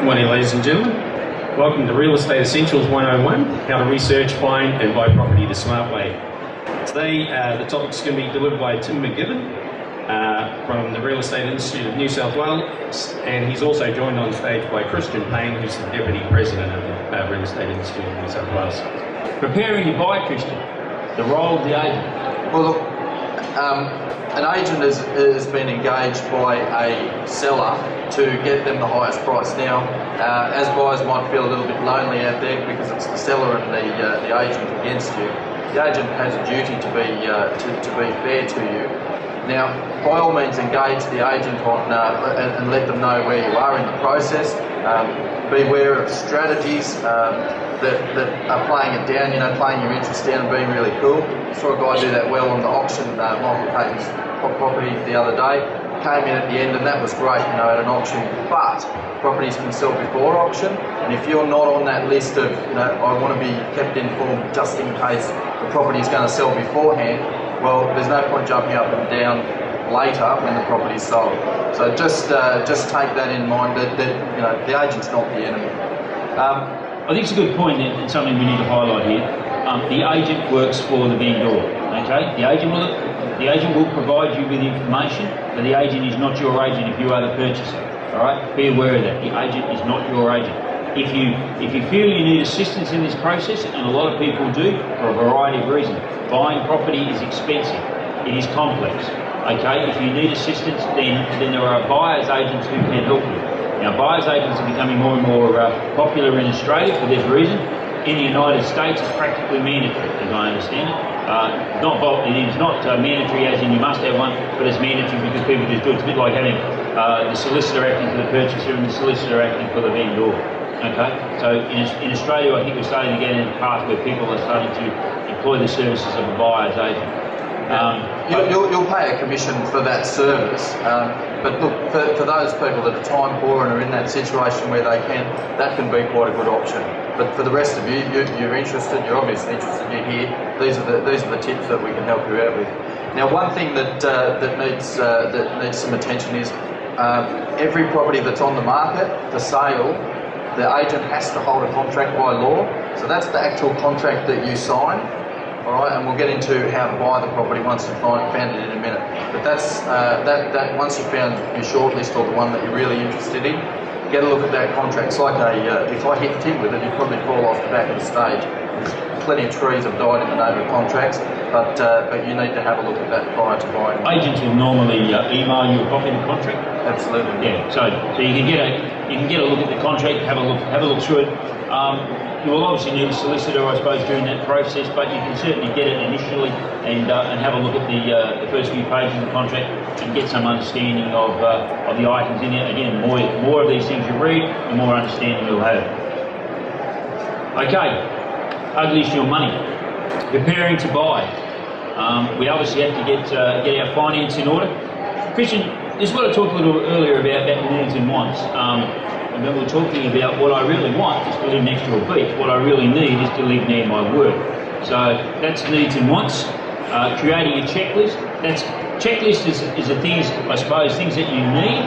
Good morning, ladies and gentlemen. Welcome to Real Estate Essentials 101, how to research, find and buy property the smart way. Today the topic's going to be delivered by Tim McKibbin from the Real Estate Institute of New South Wales, and he's also joined on stage by Payne, who's the Deputy President of the Real Estate Institute of New South Wales. Preparing to buy, Christian, the role of the agent. Well, look, an agent has been engaged by a seller to get them the highest price. Now, as buyers might feel a little bit lonely out there because it's the seller and the agent against you, the agent has a duty to be fair to you. Now, by all means, engage the agent on and let them know where you are in the process. Beware of strategies that are playing it down, playing your interest down and being really cool. Saw a guy do that well on the auction, Michael Payne's property the other day. Came in at the end and that was great, at an auction. But properties can sell before auction, and if you're not on that list of, I want to be kept informed just in case the property is going to sell beforehand, well, there's no point jumping up and down later when the property is sold. So just take that in mind that the agent's not the enemy. I think it's a good point and something we need to highlight here. The agent works for the vendor. Okay, the agent will provide you with information, but the agent is not your agent if you are the purchaser. All right, be aware of that. The agent is not your agent. If you feel you need assistance in this process, and a lot of people do for a variety of reasons, buying property is expensive. It is complex. Okay, if you need assistance, then there are buyers agents who can help you. Now, buyers agents are becoming more and more popular in Australia for this reason. In the United States, it's practically mandatory, as I understand it. It is not mandatory as in you must have one, but it's mandatory because people just do it. It's a bit like having the solicitor acting for the purchaser and the solicitor acting for the vendor. Okay, so in Australia, I think we're starting to get in a path where people are starting to employ the services of a buyer's agent. You'll pay a commission for that service, but look, for those people that are time poor and are in that situation where they can, that can be quite a good option. But for the rest of you, you're interested, you're obviously interested, you're here, these are the tips that we can help you out with. Now, one thing that needs some attention is every property that's on the market for sale, the agent has to hold a contract by law. So that's the actual contract that you sign. All right, and we'll get into how to buy the property once you've found it in a minute. But that's that once you've found your shortlist or the one that you're really interested in, get a look at that contract. It's like if I hit Tim with it, you'd probably fall off the back of the stage. There's plenty of trees have died in the name of contracts, but you need to have a look at that prior to buying. Agents will normally email you a copy of the contract. Absolutely. Yeah. So you can get a look at the contract, have a look through it. You will obviously need a solicitor, I suppose, during that process, but you can certainly get it initially and have a look at the first few pages of the contract and get some understanding of the items in it. Again, the more of these things you read, the more understanding you'll have. Okay, ugly is your money. Preparing to buy. We obviously have to get our finance in order. Christian, this is what I talked a little earlier about needs and wants. And then we're talking about what I really want is to live next to a beach. What I really need is to live near my work. So that's needs and wants. Creating a checklist. Checklist is the things, I suppose, things that you need.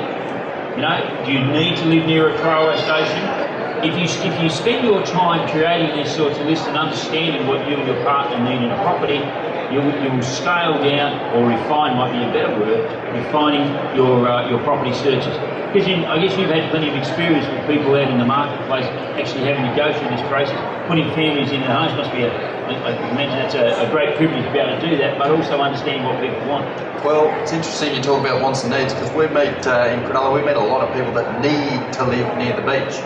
Do you need to live near a railway station? If you spend your time creating these sorts of lists and understanding what you and your partner need in a property, you will scale down, or refine might be a better word, refining your property searches. Because I guess you've had plenty of experience with people out in the marketplace actually having to go through this process. Putting families in their homes must be I imagine that's a great privilege to be able to do that, but also understand what people want. Well, it's interesting you talk about wants and needs, because we meet in Cronulla, we meet a lot of people that need to live near the beach.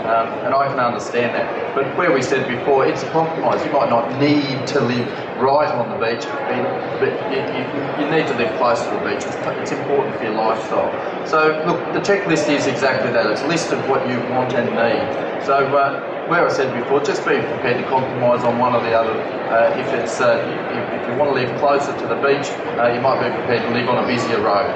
And I can understand that. But where we said before, it's a compromise. You might not need to live right on the beach, but you need to live close to the beach. It's important for your lifestyle. So look, the checklist is exactly that. It's a list of what you want and need. So where I said before, just be prepared to compromise on one or the other. If you want to live closer to the beach, you might be prepared to live on a busier road.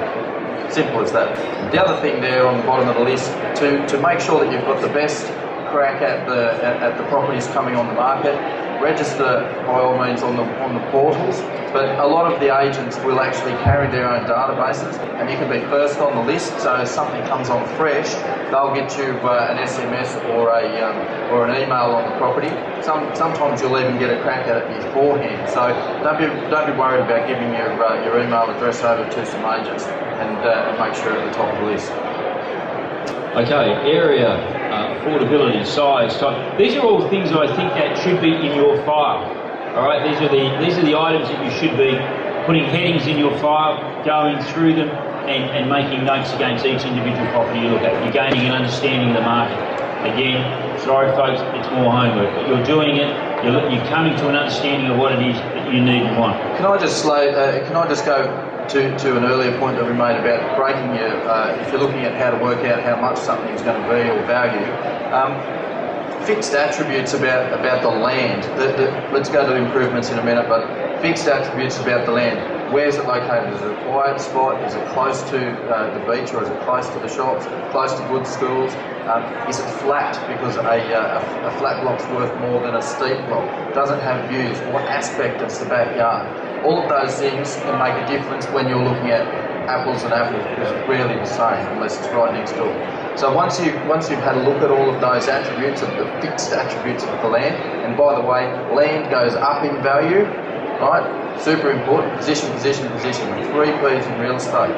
Simple as that. The other thing there on the bottom of the list, to make sure that you've got the best crack at the properties coming on the market, register by all means on the portals, but a lot of the agents will actually carry their own databases, and you can be first on the list. So if something comes on fresh, they'll get you an SMS or an email on the property. Sometimes you'll even get a crack at it beforehand. So don't be worried about giving your email address over to some agents, and make sure you're at the top of the list. Okay, area, affordability, size, type. These are all things that I think that should be in your file. All right, these are the items that you should be putting headings in your file, going through them, and making notes against each individual property you look at. You're gaining an understanding of the market. Again, sorry folks, it's more homework, but you're doing it. You're coming to an understanding of what it is that you need and want. Can I just go to an earlier point that we made about breaking your, if you're looking at how to work out how much something's going to be or value, fixed attributes about the land. Let's go to the improvements in a minute, but fixed attributes about the land. Where's it located? Is it a quiet spot? Is it close to the beach, or is it close to the shops? Close to good schools? Is it flat because a flat block's worth more than a steep block? Does it have views? What aspect of the backyard? All of those things can make a difference when you're looking at apples and apples, because it's rarely the same unless it's right next door. So once you've had a look at all of those attributes, of the fixed attributes of the land, and by the way, land goes up in value, right? Super important. Position, position, position. The 3 P's in real estate.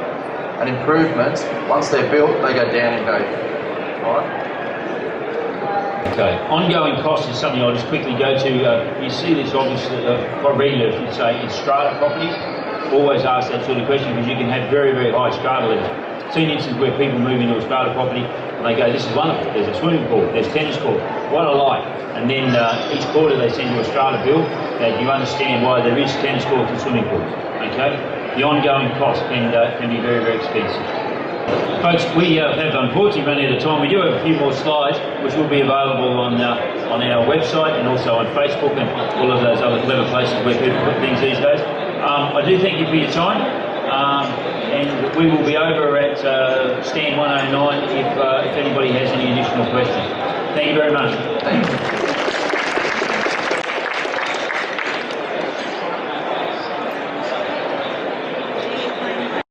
And improvements, once they're built, they go down in value. Right? Okay, ongoing costs is something I'll just quickly go to. You see this obviously quite regularly, I should say, in strata properties. Always ask that sort of question because you can have very, very high strata levels. Seen instances where people move into a strata property and they go, this is wonderful, there's a swimming pool, there's tennis court, what I like. And then each quarter they send you a strata bill that you understand why there is tennis courts and swimming pools. Okay, the ongoing cost can be very, very expensive. Folks, we have unfortunately run out of time. We do have a few more slides which will be available on our website and also on Facebook and all of those other clever places where people put things these days. I do thank you for your time, and we will be over at stand 109 if anybody has any additional questions. Thank you very much. Thank you.